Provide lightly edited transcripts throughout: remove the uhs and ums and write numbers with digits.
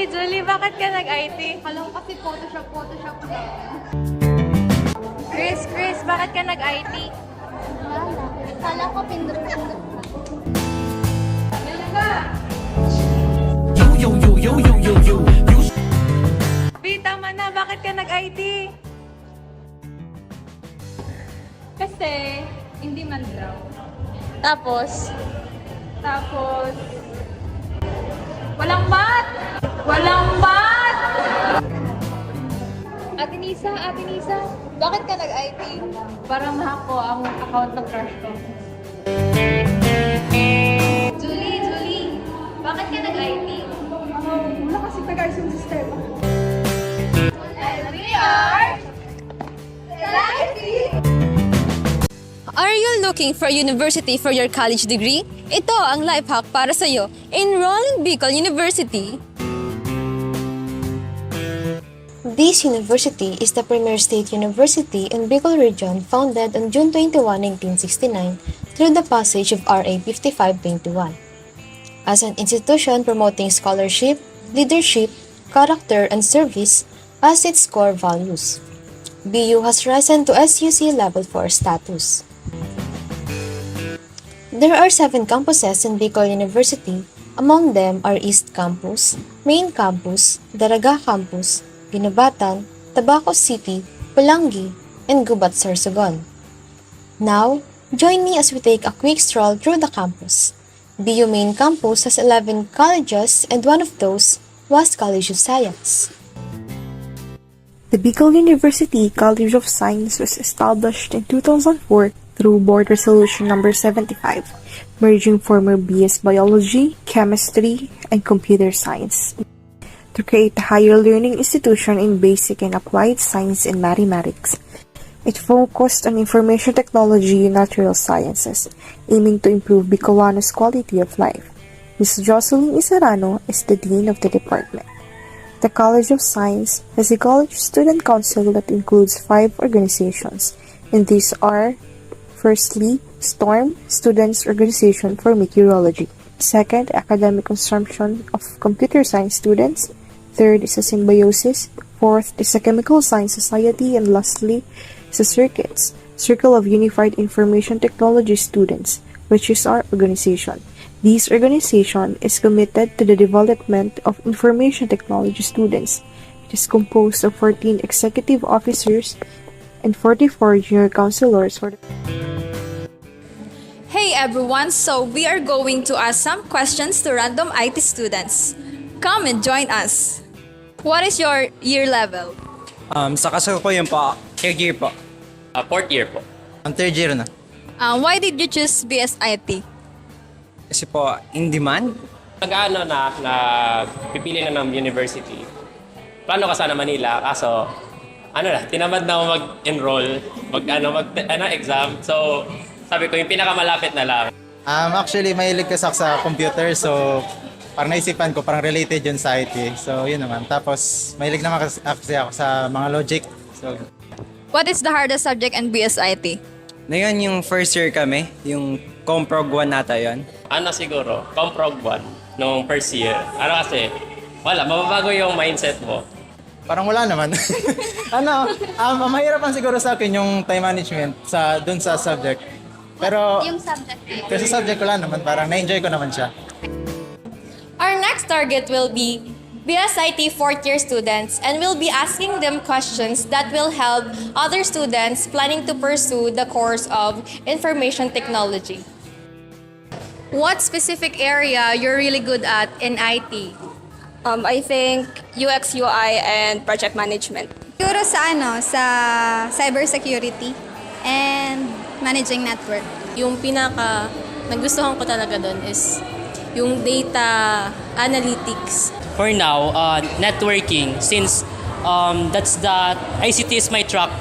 Julie, bakit ka nag-IT? Alam ko kasi Photoshop lang. Chris, bakit ka nag-IT? Wala. Kala ko pindot. Yo. B, tama na, bakit ka nag-IT? Kasi, hindi man daw. Tapos, Walang math! Walang math! Ate Nisa, bakit ka nag-IT? Para mahack ko ang account ng crush ko. Julie, bakit ka nag-IT? Wala kasi pag-ayos yung sistema. And we are... Are you looking for a university for your college degree? Ito ang life hack para sa iyo. Enroll in Bicol University. This university is the premier state university in Bicol region founded on June 21, 1969 through the passage of RA 5521. As an institution promoting scholarship, leadership, character, and service as its core values, BU has risen to SUC Level 4 status. There are 7 campuses in Bicol University. Among them are East Campus, Main Campus, Daraga Campus, Ginabatan, Tabaco City, Pulangi, and Gubat Sorsogon. Now, join me as we take a quick stroll through the campus. BU Main Campus has 11 colleges and one of those was College of Science. The Bicol University College of Science was established in 2004 through Board Resolution No. 75, merging former BS Biology, Chemistry, and Computer Science to create a higher learning institution in basic and applied science and mathematics. It focused on information technology and natural sciences, aiming to improve Bicolanos' quality of life. Ms. Jocelyn Isarano is the Dean of the department. The College of Science has a college student council that includes 5 organizations, and these are: firstly, STORM, Students' Organization for Meteorology. Second, Academic Consumption of Computer Science Students. Third is a Symbiosis. Fourth is a Chemical Science Society. And lastly is a Circuits, Circle of Unified Information Technology Students, which is our organization. This organization is committed to the development of information technology students. It is composed of 14 executive officers and 44 junior counselors for the... Hey everyone, so we are going to ask some questions to random IT students. Come and join us. What is your year level? Sa kasalukuyan po, third year po. Fourth year po. Ang third year na. Why did you choose BSIT? Kasi po, in demand. Pipili na ng university. Plano ka sana Manila, kaso, tinamad na ako mag-enroll, exam. So, sabi ko, yung pinakamalapit na lang. Actually, mahilig kasi ako sa computer, so parang naisipan ko, parang related yun sa IT. So, yun naman. Tapos, mahilig naman kasi ako sa mga logic. So, What is the hardest subject in BSIT? Ngayon yung first year kami, yung Comprog 1 nata yun. Siguro, Comprog 1 nung first year. Kasi, mababago yung mindset mo. parang wala naman. Mahirapan siguro sa akin yung time management dun sa subject. Pero, Yung subject. kasi subject wala naman, parang na-enjoy ko naman siya. Our next target will be BSIT fourth-year students, and we'll be asking them questions that will help other students planning to pursue the course of information technology. What specific area you're really good at in IT? I think UX, UI, and project management. Siguro sa cybersecurity and managing network. Yung pinaka nagustuhan ko talaga doon is yung data analytics. For now, networking, since that's the ICT is my track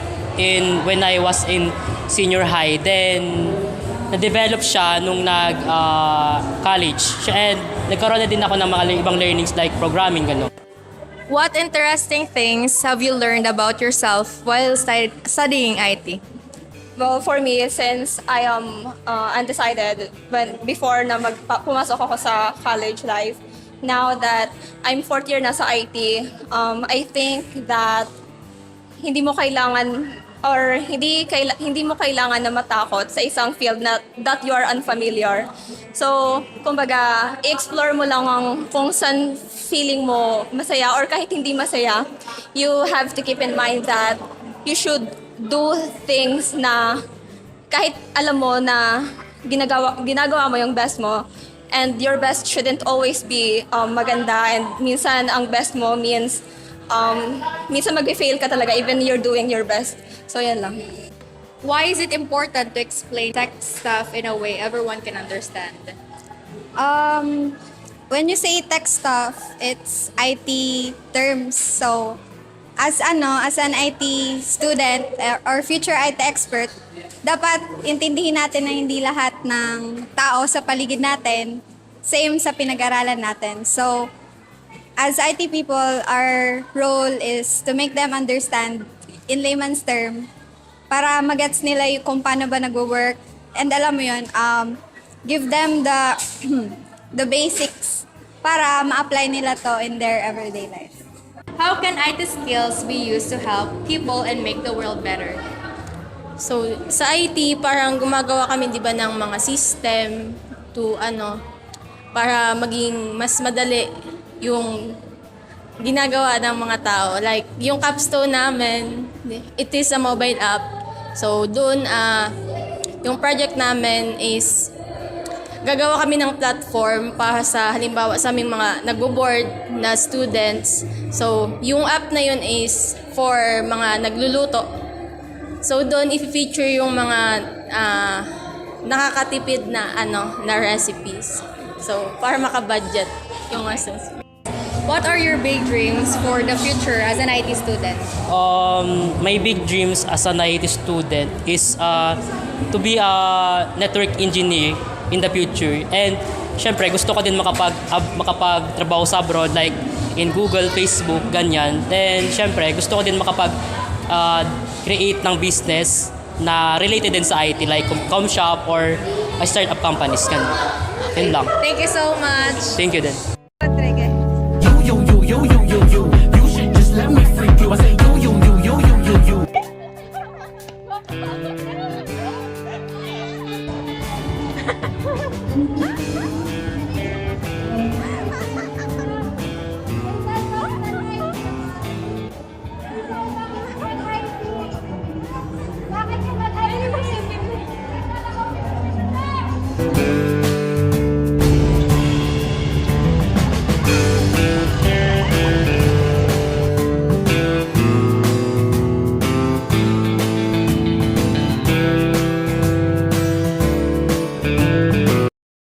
when I was in senior high. Then na-develop siya nung college. And nagkaroon na din ako ng mga ibang learnings like programming, gano'n. What interesting things have you learned about yourself while studying IT? Well, for me, since I am undecided before na pumasok ako sa college life, now that I'm fourth year na sa IT, I think that hindi mo kailangan or hindi mo kailangan na matakot sa isang field na that you are unfamiliar. So, kumbaga, i-explore mo lang kung saan feeling mo masaya or kahit hindi masaya. You have to keep in mind that you should do things na kahit alam mo na ginagawa mo yung best mo, and your best shouldn't always be maganda, and minsan ang best mo means minsan mag-fail ka talaga even you're doing your best. So yan lang. Why is it important to explain tech stuff in a way everyone can understand? When you say tech stuff, it's IT terms. So, as an IT student or future IT expert, dapat intindihin natin na hindi lahat ng tao sa paligid natin same sa pinag-aralan natin. So, as IT people, our role is to make them understand in layman's term para magets nila kung paano ba nagwo-work. And alam mo yun, give them the the basics para ma-apply nila to in their everyday life. How can IT skills be used to help people and make the world better? So, sa IT, parang gumagawa kami, di ba, ng mga system to para maging mas madali yung ginagawa ng mga tao. Like, yung capstone namin, it is a mobile app. So, doon, yung project namin is gagawa kami ng platform para sa, halimbawa, sa aming mga nagbo-board na students. So, yung app na yun is for mga nagluluto. So, doon i-feature yung mga nakakatipid na na recipes. So, para maka-budget yung assets. What are your big dreams for the future as an IT student? My big dreams as an IT student is to be a network engineer in the future. And syempre, gusto ko din makapagtrabaho sa abroad, like in Google, Facebook, ganyan. Then syempre, gusto ko din create ng business na related din sa IT, like com shop or a startup companies. Yun lang. Thank you so much. Thank you din.